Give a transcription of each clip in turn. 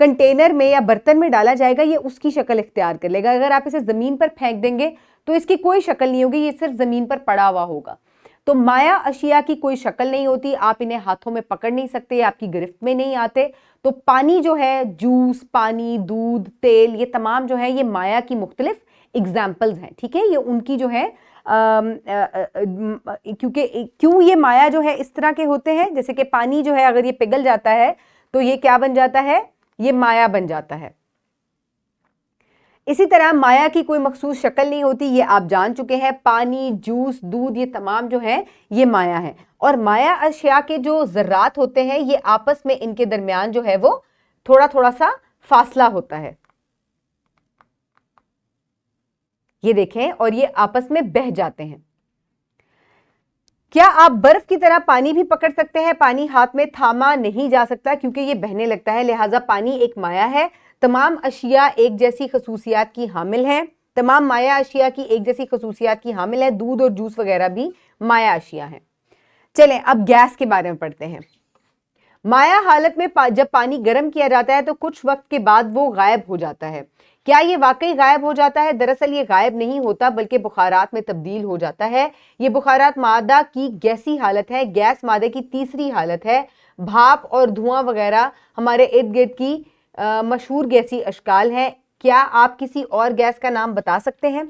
Container میں یا برتن میں ڈالا جائے گا یہ اس کی شکل اختیار کر لے گا. اگر آپ اسے زمین پر پھینک دیں گے تو اس کی کوئی شکل نہیں ہوگی, یہ صرف زمین پر پڑا ہوا ہوگا. تو مائع اشیاء کی کوئی شکل نہیں ہوتی, آپ انہیں ہاتھوں میں پکڑ نہیں سکتے, آپ کی گرفت میں نہیں آتے. تو پانی جو ہے, جوس, پانی, دودھ, تیل, یہ تمام جو ہے یہ مائع کی مختلف ایگزامپلز ہیں. ٹھیک ہے, یہ ان کی جو ہے کیونکہ کیوں یہ مائع جو ہے اس طرح کے ہوتے ہیں, جیسے کہ پانی جو ہے اگر یہ پگھل جاتا ہے تو یہ کیا بن جاتا ہے, یہ مائع بن جاتا ہے. اسی طرح مائع کی کوئی مخصوص شکل نہیں ہوتی, یہ آپ جان چکے ہیں. پانی, جوس, دودھ, یہ تمام جو ہیں یہ مائع ہیں. اور مائع اشیاء کے جو ذرات ہوتے ہیں یہ آپس میں ان کے درمیان جو ہے وہ تھوڑا تھوڑا سا فاصلہ ہوتا ہے, یہ دیکھیں, اور یہ آپس میں بہہ جاتے ہیں. کیا آپ برف کی طرح پانی بھی پکڑ سکتے ہیں؟ پانی ہاتھ میں تھاما نہیں جا سکتا کیونکہ یہ بہنے لگتا ہے, لہٰذا پانی ایک مائع ہے. تمام اشیاء ایک جیسی خصوصیات کی حامل ہیں, تمام مائع اشیاء کی ایک جیسی خصوصیات کی حامل ہے. دودھ اور جوس وغیرہ بھی مائع اشیاء ہیں. چلیں اب گیس کے بارے میں پڑھتے ہیں. مائع حالت میں جب پانی گرم کیا جاتا ہے تو کچھ وقت کے بعد وہ غائب ہو جاتا ہے. کیا یہ واقعی غائب ہو جاتا ہے؟ دراصل یہ غائب نہیں ہوتا بلکہ بخارات میں تبدیل ہو جاتا ہے. یہ بخارات مادہ کی گیسی حالت ہے. گیس مادے کی تیسری حالت ہے. بھاپ اور دھواں وغیرہ ہمارے ارد گرد کی مشہور گیسی اشکال ہیں. کیا آپ کسی اور گیس کا نام بتا سکتے ہیں؟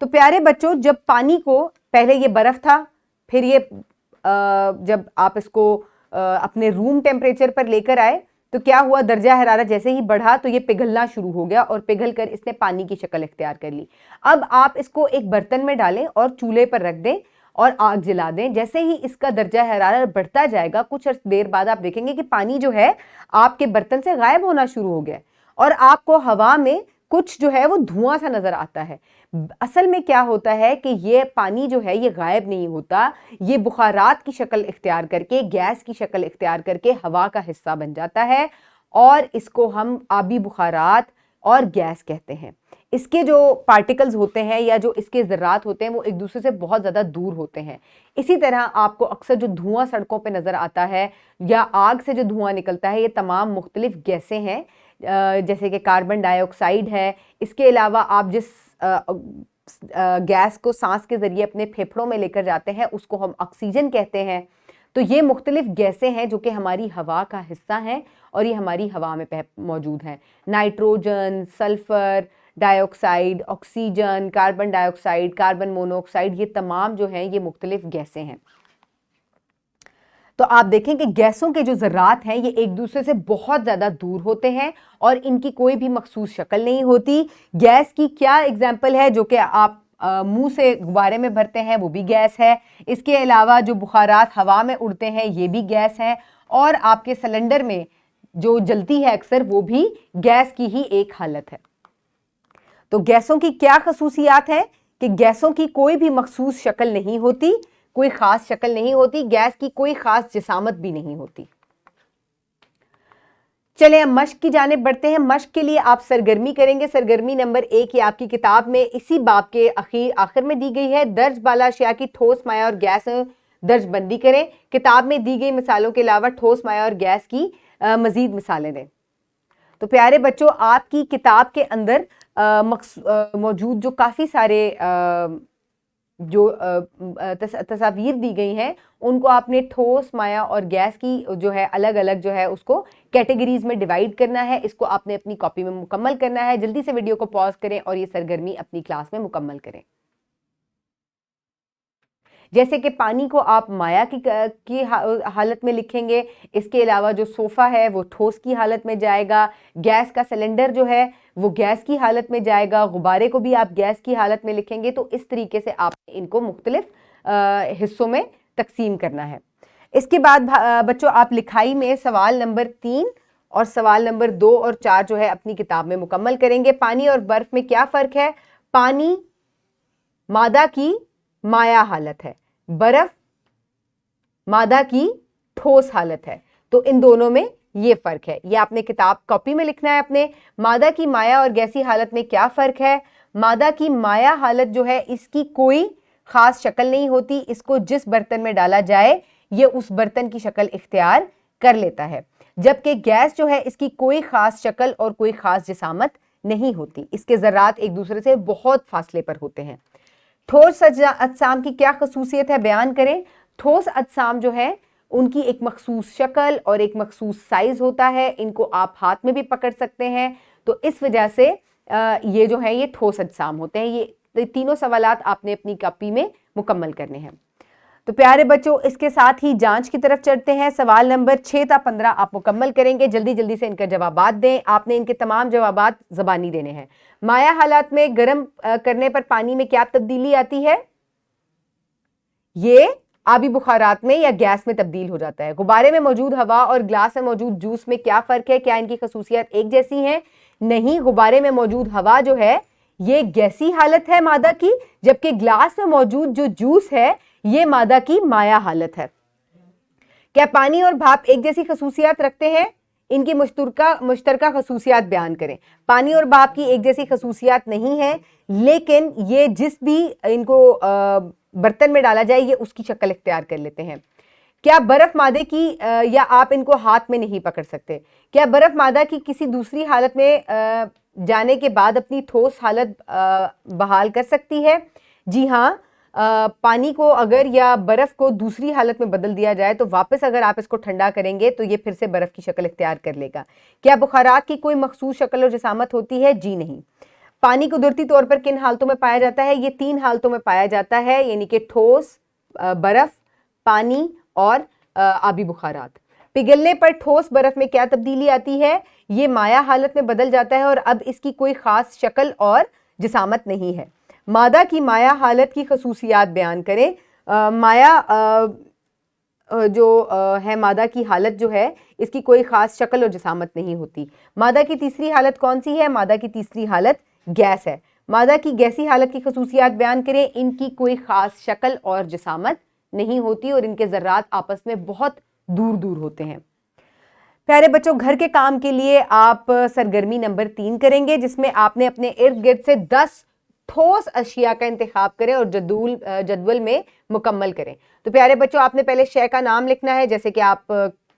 تو پیارے بچوں, جب پانی کو, پہلے یہ برف تھا, پھر یہ جب آپ اس کو اپنے روم ٹیمپریچر پر لے کر آئے تو کیا ہوا, درجہ حرارت جیسے ہی بڑھا تو یہ پگھلنا شروع ہو گیا اور پگھل کر اس نے پانی کی شکل اختیار کر لی. اب آپ اس کو ایک برتن میں ڈالیں اور چولہے پر رکھ دیں اور آگ جلا دیں. جیسے ہی اس کا درجہ حرارت بڑھتا جائے گا, کچھ دیر بعد آپ دیکھیں گے کہ پانی جو ہے آپ کے برتن سے غائب ہونا شروع ہو گیا اور آپ کو ہوا میں کچھ جو ہے وہ دھواں سا نظر آتا ہے. اصل میں کیا ہوتا ہے کہ یہ پانی جو ہے یہ غائب نہیں ہوتا, یہ بخارات کی شکل اختیار کر کے, گیس کی شکل اختیار کر کے ہوا کا حصہ بن جاتا ہے اور اس کو ہم آبی بخارات اور گیس کہتے ہیں. اس کے جو پارٹیکلز ہوتے ہیں یا جو اس کے ذرات ہوتے ہیں وہ ایک دوسرے سے بہت زیادہ دور ہوتے ہیں. اسی طرح آپ کو اکثر جو دھواں سڑکوں پہ نظر آتا ہے یا آگ سے جو دھواں نکلتا ہے یہ تمام مختلف گیسیں ہیں, جیسے کہ کاربن ڈائی آکسائیڈ ہے. اس کے علاوہ آپ جس گیس کو سانس کے ذریعے اپنے پھیپھڑوں میں لے کر جاتے ہیں اس کو ہم آکسیجن کہتے ہیں. تو یہ مختلف گیسیں ہیں جو کہ ہماری ہوا کا حصہ ہیں اور یہ ہماری ہوا میں موجود ہیں. نائٹروجن, سلفر ڈائی آکسائیڈ, آکسیجن, کاربن ڈائی آکسائیڈ, کاربن مونو آکسائیڈ, یہ تمام جو ہیں یہ مختلف گیسیں ہیں. تو آپ دیکھیں کہ گیسوں کے جو ذرات ہیں یہ ایک دوسرے سے بہت زیادہ دور ہوتے ہیں اور ان کی کوئی بھی مخصوص شکل نہیں ہوتی. گیس کی کیا ایگزامپل ہے؟ جو کہ آپ منہ سے غبارے میں بھرتے ہیں وہ بھی گیس ہے. اس کے علاوہ جو بخارات ہوا میں اڑتے ہیں یہ بھی گیس ہے, اور آپ کے سلنڈر میں جو جلتی ہے اکثر وہ بھی گیس کی ہی ایک حالت ہے. تو گیسوں کی کیا خصوصیات ہیں کہ گیسوں کی کوئی بھی مخصوص شکل نہیں ہوتی, کوئی خاص شکل نہیں ہوتی, گیس کی کوئی خاص جسامت بھی نہیں ہوتی. چلیں اب مشق کی جانب بڑھتے ہیں. مشق کے لیے آپ سرگرمی کریں گے. سرگرمی نمبر 1 یہ آپ کی کتاب میں اسی باب کے آخر میں دی گئی ہے. درج بالا اشیاء کی ٹھوس, مائع اور گیس درج بندی کریں. کتاب میں دی گئی مثالوں کے علاوہ ٹھوس, مائع اور گیس کی مزید مثالیں دیں. تو پیارے بچوں, آپ کی کتاب کے اندر موجود جو کافی سارے جو تصاویر دی گئی ہیں ان کو آپ نے ٹھوس, مائع اور گیس کی جو ہے الگ الگ جو ہے اس کو کیٹیگریز میں ڈیوائیڈ کرنا ہے. اس کو آپ نے اپنی کاپی میں مکمل کرنا ہے. جلدی سے ویڈیو کو پاز کریں اور یہ سرگرمی اپنی کلاس میں مکمل کریں. جیسے کہ پانی کو آپ مائع کی حالت میں لکھیں گے. اس کے علاوہ جو صوفہ ہے وہ ٹھوس کی حالت میں جائے گا. گیس کا سلنڈر جو ہے وہ گیس کی حالت میں جائے گا. غبارے کو بھی آپ گیس کی حالت میں لکھیں گے. تو اس طریقے سے آپ ان کو مختلف حصوں میں تقسیم کرنا ہے. اس کے بعد بچوں آپ لکھائی میں سوال نمبر 3 اور سوال نمبر 2 اور 4 جو ہے اپنی کتاب میں مکمل کریں گے. پانی اور برف میں کیا فرق ہے؟ پانی مادہ کی مائع حالت ہے, برف مادہ کی ٹھوس حالت ہے. تو ان دونوں میں یہ فرق ہے. یہ آپ نے کتاب کاپی میں لکھنا ہے اپنے. مادہ کی مائع اور گیسی حالت میں کیا فرق ہے؟ مادہ کی مائع حالت جو ہے اس کی کوئی خاص شکل نہیں ہوتی. اس کو جس برتن میں ڈالا جائے یہ اس برتن کی شکل اختیار کر لیتا ہے، جبکہ گیس جو ہے اس کی کوئی خاص شکل اور کوئی خاص جسامت نہیں ہوتی، اس کے ذرات ایک دوسرے سے بہت فاصلے پر ہوتے ہیں۔ ٹھوس اجسام کی کیا خصوصیت ہے بیان کریں؟ ٹھوس اجسام جو ہے ان کی ایک مخصوص شکل اور ایک مخصوص سائز ہوتا ہے، ان کو آپ ہاتھ میں بھی پکڑ سکتے ہیں، تو اس وجہ سے یہ جو ہے یہ ٹھوس اجسام ہوتے ہیں۔ یہ تینوں سوالات آپ نے اپنی کاپی میں مکمل کرنے ہیں۔ تو پیارے بچوں اس کے ساتھ ہی جانچ کی طرف چڑھتے ہیں۔ سوال نمبر 6 تا 15 آپ مکمل کریں گے، جلدی جلدی سے ان کا جوابات دیں۔ آپ نے ان کے تمام جوابات زبانی دینے ہیں۔ مائع حالات میں گرم کرنے پر پانی میں کیا تبدیلی آتی ہے؟ یہ آبی بخارات میں یا گیس میں تبدیل ہو جاتا ہے۔ غبارے میں موجود ہوا اور گلاس میں موجود جوس میں کیا فرق ہے؟ کیا ان کی خصوصیات ایک جیسی ہیں؟ نہیں، غبارے میں موجود ہوا جو ہے یہ گیسی حالت ہے مادہ کی، جبکہ گلاس میں موجود جو جوس ہے یہ مادہ کی مائع حالت ہے۔ کیا پانی اور بھاپ ایک جیسی خصوصیات رکھتے ہیں؟ ان کی مشترکہ خصوصیات بیان کریں۔ پانی اور بھاپ کی ایک جیسی خصوصیات نہیں ہیں، لیکن یہ جس بھی ان کو برتن میں ڈالا جائے یہ اس کی شکل اختیار کر لیتے ہیں۔ کیا برف مادے کی یا آپ ان کو ہاتھ میں نہیں پکڑ سکتے؟ کیا برف مادہ کی کسی دوسری حالت میں جانے کے بعد اپنی ٹھوس حالت بحال کر سکتی ہے؟ جی ہاں، پانی کو اگر یا برف کو دوسری حالت میں بدل دیا جائے تو واپس اگر آپ اس کو ٹھنڈا کریں گے تو یہ پھر سے برف کی شکل اختیار کر لے گا۔ کیا بخارات کی کوئی مخصوص شکل اور جسامت ہوتی ہے؟ جی نہیں۔ پانی قدرتی طور پر کن حالتوں میں پایا جاتا ہے؟ یہ 3 حالتوں میں پایا جاتا ہے، یعنی کہ ٹھوس، برف، پانی اور آبی بخارات۔ پگھلنے پر ٹھوس برف میں کیا تبدیلی آتی ہے؟ یہ مائع حالت میں بدل جاتا ہے اور اب اس کی کوئی خاص شکل اور جسامت نہیں ہے۔ مادہ کی مائع حالت کی خصوصیات بیان کریں۔ مائع جو ہے مادہ کی حالت جو ہے اس کی کوئی خاص شکل اور جسامت نہیں ہوتی۔ مادہ کی تیسری حالت کون سی ہے؟ مادہ کی تیسری حالت گیس ہے۔ مادہ کی گیسی حالت کی خصوصیات بیان کریں۔ ان کی کوئی خاص شکل اور جسامت نہیں ہوتی اور ان کے ذرات آپس میں بہت دور دور ہوتے ہیں۔ پیارے بچوں گھر کے کام کے لیے آپ سرگرمی نمبر 3 کریں گے، جس میں آپ نے اپنے ارد گرد سے 10 ٹھوس اشیاء کا انتخاب کریں اور جدول میں مکمل کریں۔ تو پیارے بچوں آپ نے پہلے شے کا نام لکھنا ہے، جیسے کہ آپ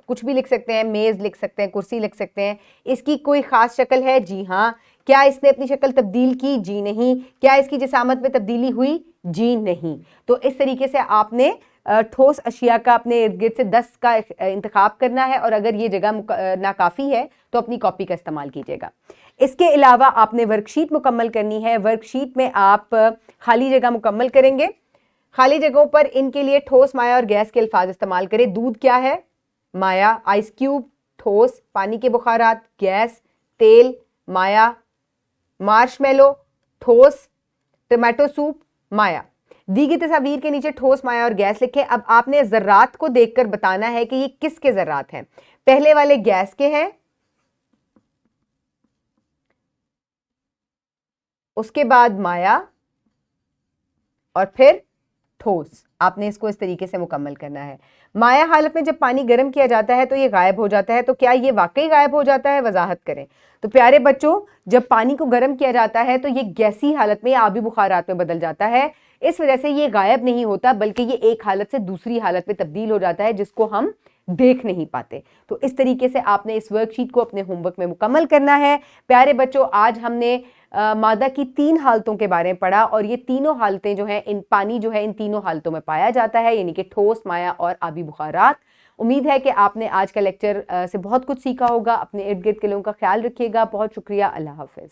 کچھ بھی لکھ سکتے ہیں، میز لکھ سکتے ہیں، کرسی لکھ سکتے ہیں۔ اس کی کوئی خاص شکل ہے؟ جی ہاں۔ کیا اس نے اپنی شکل تبدیل کی؟ جی نہیں۔ کیا اس کی جسامت میں تبدیلی ہوئی؟ جی نہیں۔ تو اس طریقے سے آپ نے ٹھوس اشیاء کا اپنے ارد گرد سے 10 کا انتخاب کرنا ہے، اور اگر یہ جگہ ناکافی ہے تو اپنی کاپی کا استعمال کیجیے گا۔ اس کے علاوہ آپ نے ورک شیٹ مکمل کرنی ہے۔ ورک شیٹ میں آپ خالی جگہ مکمل کریں گے۔ خالی جگہوں پر ان کے لیے ٹھوس، مائع اور گیس کے الفاظ استعمال کریں۔ دودھ کیا ہے؟ مائع۔ آئس کیوب ٹھوس، پانی کے بخارات گیس، تیل مائع، مارشمیلو ٹھوس، ٹمیٹو سوپ مائع۔ دی گئی تصاویر کے نیچے ٹھوس، مائع اور گیس لکھیں۔ اب آپ نے ذرات کو دیکھ کر بتانا ہے کہ یہ کس کے ذرات ہیں۔ پہلے والے گیس کے ہیں، اس کے بعد مائع اور پھر ٹھوس۔ آپ نے اس کو اس طریقے سے مکمل کرنا ہے۔ مائع حالت میں جب پانی گرم کیا جاتا ہے تو یہ غائب ہو جاتا ہے، تو کیا یہ واقعی غائب ہو جاتا ہے؟ وضاحت کریں۔ تو پیارے بچوں جب پانی کو گرم کیا جاتا ہے تو یہ گیسی حالت میں یا آبی بخارات میں بدل جاتا ہے، اس وجہ سے یہ غائب نہیں ہوتا بلکہ یہ ایک حالت سے دوسری حالت میں تبدیل ہو جاتا ہے جس کو ہم دیکھ نہیں پاتے۔ تو اس طریقے سے آپ نے اس ورک شیٹ کو اپنے ہوم ورک میں مکمل کرنا ہے۔ پیارے بچوں آج ہم نے مادہ کی 3 حالتوں کے بارے میں پڑھا، اور یہ تینوں حالتیں جو ہیں پانی جو ہے ان تینوں حالتوں میں پایا جاتا ہے، یعنی کہ ٹھوس، مائع اور آبی بخارات۔ امید ہے کہ آپ نے آج کا لیکچر سے بہت کچھ سیکھا ہوگا۔ اپنے ارد گرد کے لوگوں کا خیال رکھیے گا۔ بہت شکریہ۔ اللہ حافظ۔